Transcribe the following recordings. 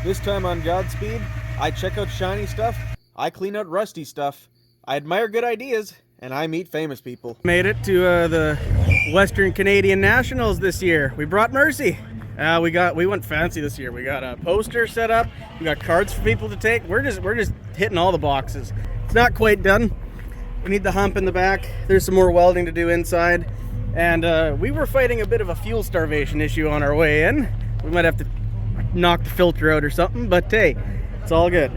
This time on Godspeed, I check out shiny stuff, I clean out rusty stuff, I admire good ideas, and I meet famous people. Made it to the Western Canadian Nationals this year. We brought Mercy. We went fancy this year. We got a poster set up. We got cards for people to take. We're just hitting all the boxes. It's not quite done. We need the hump in the back. There's some more welding to do inside. And we were fighting a bit of a fuel starvation issue on our way in. We might have to knock the filter out or something, but hey, it's all good.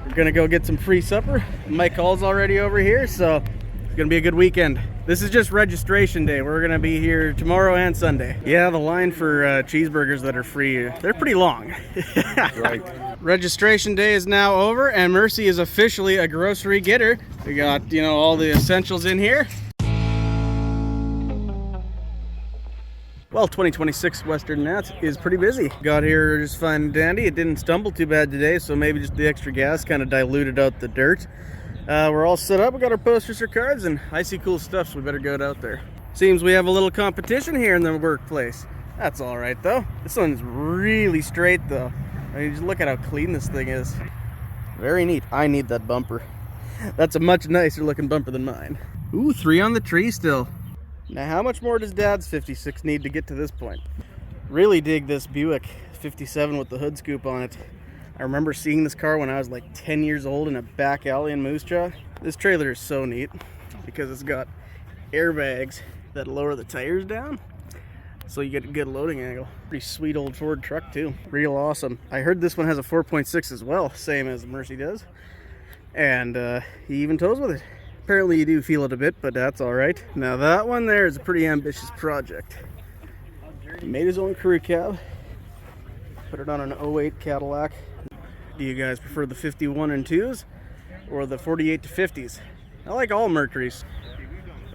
We're gonna go get some free supper. Mike Hall's already over here, so it's gonna be a good weekend. This is just registration day. We're gonna be here tomorrow and Sunday. Yeah, the line for cheeseburgers that are free, they're pretty long. Right. Registration day is now over, and Mercy is officially a grocery getter. We got, you know, all the essentials in here. Well, 2026 Western Nats is pretty busy. Got here just fine and dandy. It didn't stumble too bad today, so maybe just the extra gas kind of diluted out the dirt. We're all set up. We got our posters or cards, and I see cool stuff, so we better go out there. Seems we have a little competition here in the workplace. That's all right, though. This one's really straight, though. I mean, just look at how clean this thing is. Very neat. I need that bumper. That's a much nicer looking bumper than mine. Ooh, 3 on the tree still. Now, how much more does Dad's 56 need to get to this point? Really dig this Buick 57 with the hood scoop on it. I remember seeing this car when I was like 10 years old in a back alley in Moose Jaw. This trailer is so neat because it's got airbags that lower the tires down, so you get a good loading angle. Pretty sweet old Ford truck too. Real awesome. I heard this one has a 4.6 as well, same as the Mercy does. And he even tows with it. Apparently you do feel it a bit, but that's all right. Now that one there is a pretty ambitious project. He made his own crew cab, put it on an 08 Cadillac. Do you guys prefer the 51 and 2s or the 48 to 50s? I like all Mercuries.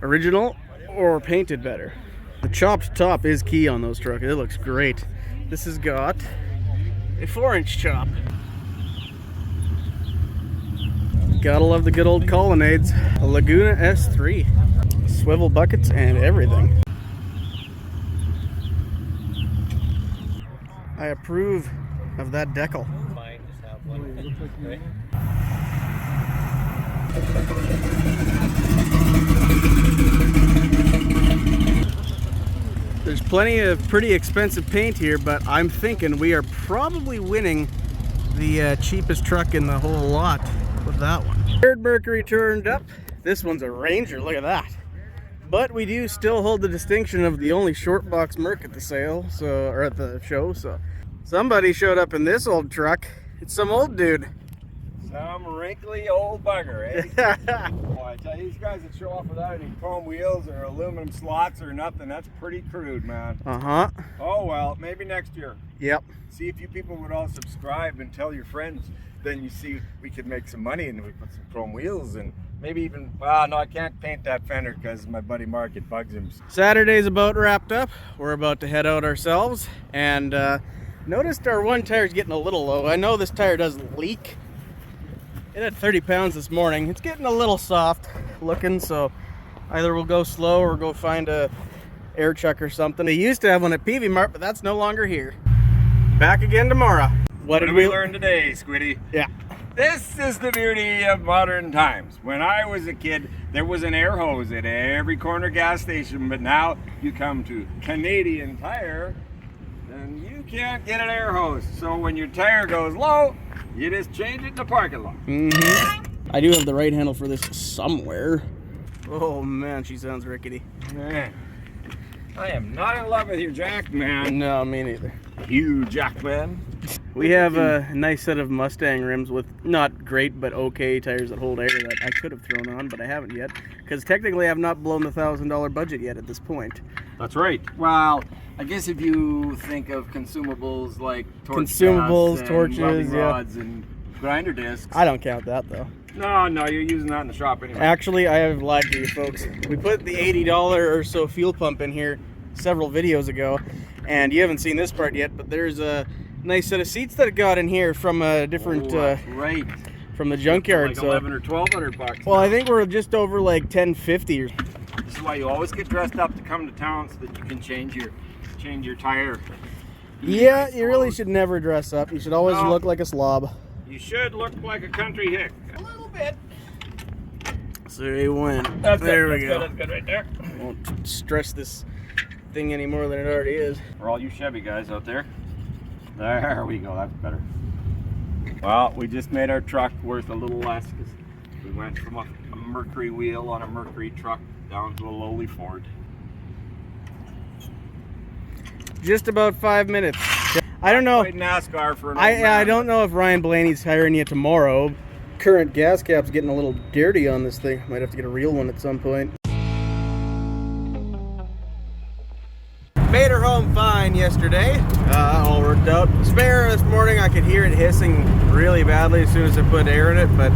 Original or painted better. The chopped top is key on those trucks. It looks great. This has got a 4-inch chop. Gotta love the good old colonnades. A Laguna S3. Swivel buckets and everything. I approve of that decal. There's plenty of pretty expensive paint here, but I'm thinking we are probably winning the cheapest truck in the whole lot with that one. Third Mercury turned up. This one's a Ranger, look at that. But we do still hold the distinction of the only short box Merc at the sale, or at the show, so somebody showed up in this old truck. It's some old dude. Some wrinkly old bugger, eh? Oh, I tell you, these guys that show off without any chrome wheels or aluminum slots or nothing, that's pretty crude, man. Uh-huh. Oh, well, maybe next year. Yep. See if you people would all subscribe and tell your friends. Then you see we could make some money and we put some chrome wheels and maybe even, well, no, I can't paint that fender because my buddy Mark, it bugs him. Saturday's about wrapped up. We're about to head out ourselves, and noticed our one tire's getting a little low. I know this tire does leak. It had 30 pounds this morning. It's getting a little soft looking, so either we'll go slow or go find a air chuck or something. They used to have one at PV Mart, but that's no longer here. Back again tomorrow. What did we learn today, Squiddy? Yeah. This is the beauty of modern times. When I was a kid, there was an air hose at every corner gas station, but now you come to Canadian Tire and you can't get an air hose. So when your tire goes low, you just change it in the parking lot. I do have the right handle for this somewhere. Oh man, she sounds rickety. Man, I am not in love with your jack, man. No, me neither. You jack, man. We have a nice set of Mustang rims with not great but okay tires that hold air that I could have thrown on, but I haven't yet, because technically I've not blown the $1,000 budget yet at this point. That's right. Well, I guess if you think of consumables like torches, torches, rods, and grinder discs. I don't count that though. No, you're using that in the shop anyway. Actually, I have lied to you folks. We put the $80 or so fuel pump in here several videos ago, and you haven't seen this part yet, but there's a nice set of seats that I got in here from a different right from the junkyard. Like so 11 or 1200 bucks. Well, I think we're just over like 1050. This is why you always get dressed up to come to town, so that you can change your tire Yeah, you really should never dress up. You should always No. look like a slob. You should look like a country hick. A little bit. So he went. That's There good. we That's go. Good, that's good right there. Won't stress this thing any more than it already is. For all you Chevy guys out there. There we go. That's better. Well, we just made our truck worth a little less because we went from a Mercury wheel on a Mercury truck down to a lowly Ford. Just about 5 minutes. I don't know. Played NASCAR for an old I man. don't know if Ryan Blaney's hiring you tomorrow. Current gas cap's getting a little dirty on this thing. Might have to get a real one at some point. Made her home fine yesterday. All worked out. Spare this morning, I could hear it hissing really badly as soon as I put air in it, but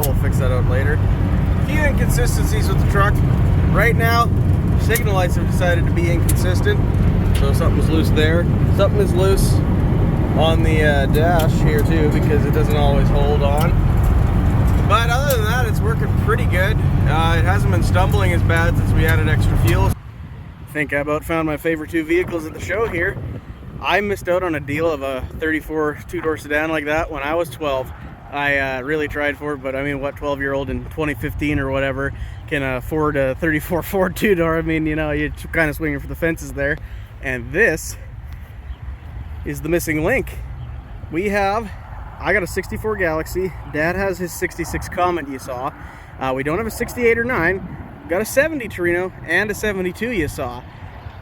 we'll fix that out later. A few inconsistencies with the truck. Right now, signal lights have decided to be inconsistent, so something's loose there. Something is loose on the dash here too, because it doesn't always hold on. But other than that, it's working pretty good. It hasn't been stumbling as bad since we added extra fuel. I think I about found my favorite two vehicles at the show here. I missed out on a deal of a 34 two-door sedan like that when I was 12. I really tried for it, but I mean, what 12-year-old in 2015 or whatever can afford a 34 Ford two-door? I mean, you know, you're kind of swinging for the fences there. And this is the missing link. I got a 64 Galaxy. Dad has his 66 Comet you saw. We don't have a 68 or 9. Got a 70 Torino and a 72 you saw.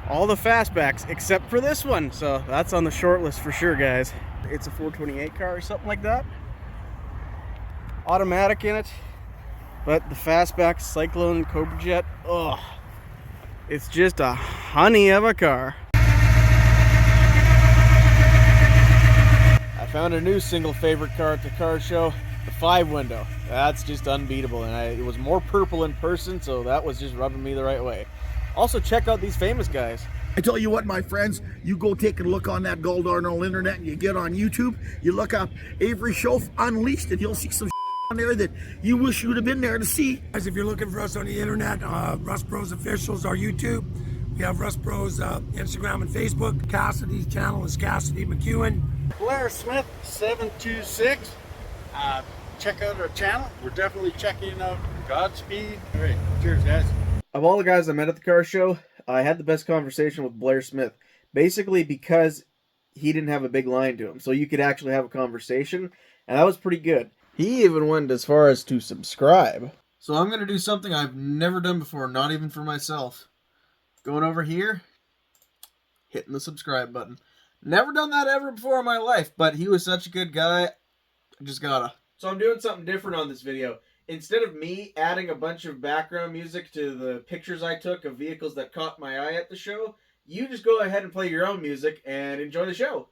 All the fastbacks except for this one. So that's on the short list for sure, guys. It's a 428 car or something like that. Automatic in it. But the fastback Cyclone Cobra Jet, oh, it's just a honey of a car. I found a new single favorite car at the car show, the 5-window. That's just unbeatable, and it was more purple in person, so that was just rubbing me the right way. Also, check out these famous guys. I tell you what, my friends, you go take a look on that gold darn old internet and you get on YouTube, you look up Avery Schoaf Unleashed, and you'll see some on there that you wish you'd have been there to see. Guys, if you're looking for us on the internet, Rust Bros Officials, our YouTube. We have Rust Bros Instagram and Facebook. Cassidy's channel is Cassidy McEwen. Blair Smith 726. Check out our channel. We're definitely checking out Godspeed. All right, cheers, guys. Of all the guys I met at the car show, I had the best conversation with Blair Smith. Basically because he didn't have a big line to him, so you could actually have a conversation, and that was pretty good. He even went as far as to subscribe. So I'm going to do something I've never done before, not even for myself. Going over here, hitting the subscribe button. Never done that ever before in my life, but he was such a good guy, I just gotta. So I'm doing something different on this video. Instead of me adding a bunch of background music to the pictures I took of vehicles that caught my eye at the show, you just go ahead and play your own music and enjoy the show.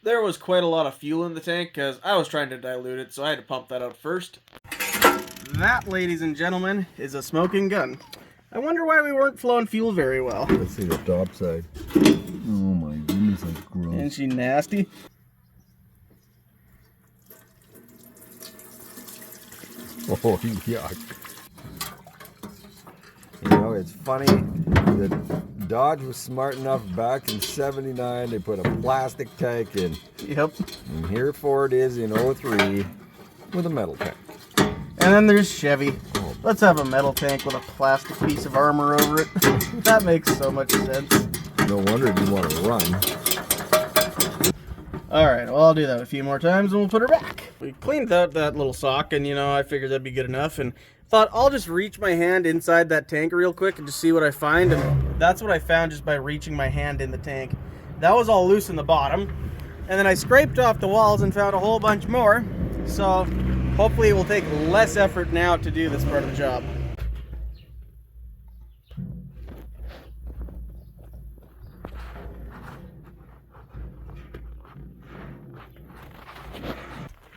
There was quite a lot of fuel in the tank because I was trying to dilute it, so I had to pump that out first. That, ladies and gentlemen, is a smoking gun. I wonder why we weren't flowing fuel very well. Let's see the top side. Oh my goodness, that's gross. Isn't she nasty? Oh, yuck. You know, it's funny that Dodge was smart enough back in '79 they put a plastic tank in. Yep. And here Ford is in '03 with a metal tank. And then there's Chevy. Let's have a metal tank with a plastic piece of armor over it. That makes so much sense. No wonder you want to run. Alright, well, I'll do that a few more times and we'll put her back. We cleaned out that little sock and, you know, I figured that'd be good enough and thought I'll just reach my hand inside that tank real quick and just see what I find. And that's what I found just by reaching my hand in the tank. That was all loose in the bottom. And then I scraped off the walls and found a whole bunch more. So hopefully it will take less effort now to do this part of the job.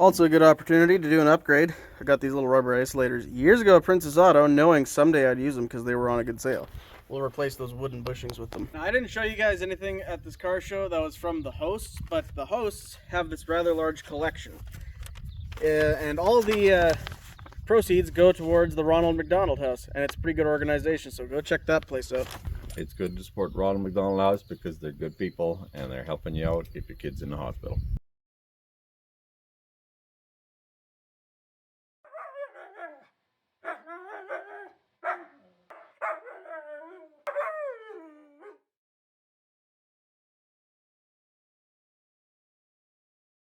Also a good opportunity to do an upgrade. I got these little rubber isolators years ago at Princess Auto, knowing someday I'd use them because they were on a good sale. We'll replace those wooden bushings with them. Now, I didn't show you guys anything at this car show that was from the hosts, but the hosts have this rather large collection. And all the proceeds go towards the Ronald McDonald House, and it's a pretty good organization, so go check that place out. It's good to support Ronald McDonald House because they're good people and they're helping you out if your kid's in the hospital.